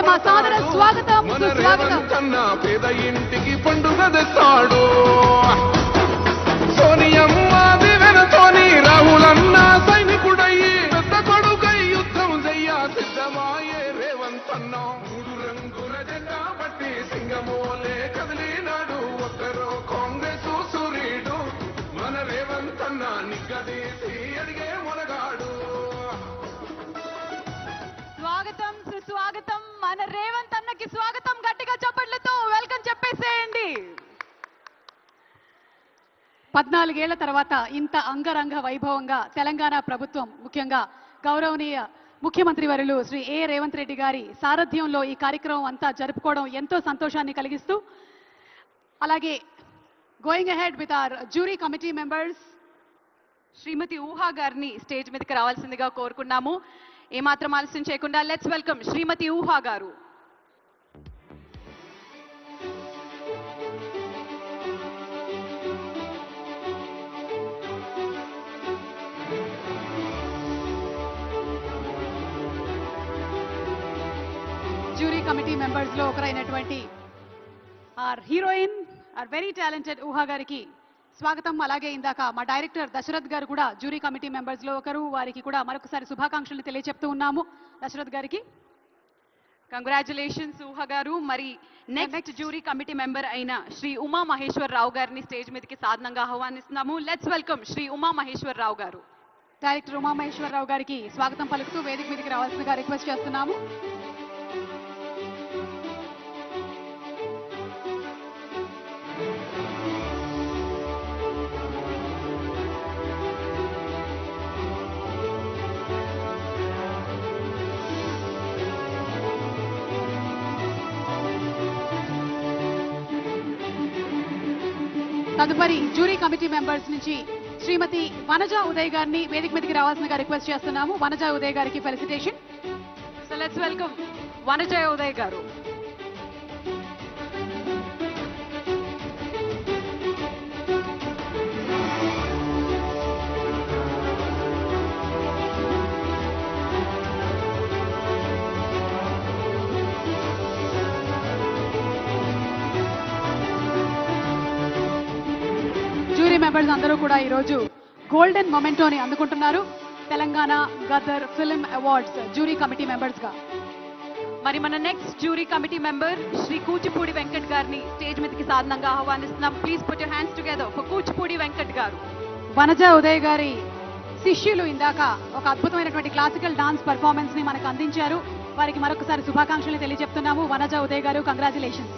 మా సాదర స్వాగతం సుస్వాగతం. పేద ఇంటికి పండుగ తెస్తాడు. సోనియమ్మ దివెనతోని రాహులన్న సైనికుడయ్యి పెద్ద కొడుకై యుద్ధం చెయ్య సిద్ధమాయే రేవంత్ అన్న. మూడు రంగుల జెండా బట్టి సింగమోలే కదిలినాడు. ఒక్కరో కాంగ్రెస్ సూర్యుడు మన రేవంత్ అన్న నిగ్గదీసి అడిగే మొనగాడు. స్వాగతం సుస్వాగతం. మన రేవంత్ అన్నకి స్వాగతం. గట్టిగా చప్పట్లతో వెల్కమ్ చెప్పేసేయండి. 14 ఏళ్ల తర్వాత ఇంత అంగరంగ వైభవంగా తెలంగాణ ప్రభుత్వం, ముఖ్యంగా గౌరవనీయ ముఖ్యమంత్రి వర్యులు శ్రీ ఏ రేవంత్ రెడ్డి గారి సారథ్యంలో ఈ కార్యక్రమం అంతా జరుపుకోవడం ఎంతో సంతోషాన్ని కలిగిస్తూ, అలాగే going ahead with our jury committee members, Srimathi Ooha గారిని స్టేజ్ మీదకి రావాల్సిందిగా కోరుకున్నాము. ఏమాత్రం ఆలస్యం చేయకుండా లెట్స్ వెల్కమ్ శ్రీమతి ఊహా గారు. జ్యూరీ కమిటీ మెంబర్స్ లో ఒకరైనటువంటి our heroine, our very talented Ooha గారికి స్వాగతం. అలాగే ఇందాక మా డైరెక్టర్ దశరథ్ గారు కూడా జ్యూరీ కమిటీ మెంబర్స్ లో ఒకరు. వారికి కూడా మరొకసారి శుభాకాంక్షలు తెలియజెప్తూ ఉన్నాము. దశరథ్ గారికి కంగ్రాచులేషన్స్ ఊహా గారు. మరి నెక్స్ట్ జ్యూరీ కమిటీ మెంబర్ అయిన శ్రీ ఉమా మహేశ్వర్ రావు గారిని స్టేజ్ మీదకి సాధనంగా ఆహ్వానిస్తున్నాము. లెట్స్ వెల్కమ్ శ్రీ ఉమా మహేశ్వర్ రావు గారు. డైరెక్టర్ ఉమా మహేశ్వర్ రావు గారికి స్వాగతం పలుకుతూ వేదిక మీదకి రావాల్సిందిగా రిక్వెస్ట్ చేస్తున్నాము. తదుపరి జ్యూరీ కమిటీ మెంబర్స్ నుంచి శ్రీమతి వనజ ఉదయ్ గారిని వేదిక మీదకి రావాల్సిందిగా రిక్వెస్ట్ చేస్తున్నాము. వనజ ఉదయ్ గారికి felicitation. So let's welcome Vanaja Uday గారు. జ్యూరీ మెంబర్స్ అందరూ కూడా ఈరోజు గోల్డెన్ మొమెంటోని అందుకుంటున్నారు Telangana Gaddar film awards jury committee members గా. మరి మన next jury committee member Shri Kuchipudi Venkat గారిని స్టేజ్ మీదకి సాధనంగా ఆహ్వానిస్తున్నాం. Please put your hands together for Kuchipudi Venkat గారు. వనజ ఉదయ్ గారి శిష్యులు ఇందాక ఒక అద్భుతమైనటువంటి క్లాసికల్ డాన్స్ పర్ఫార్మెన్స్ ని మనకు అందించారు. వారికి మరొకసారి శుభాకాంక్షలు తెలియజెప్తున్నాము. వనజ ఉదయ్ గారు, కంగ్రాచులేషన్స్.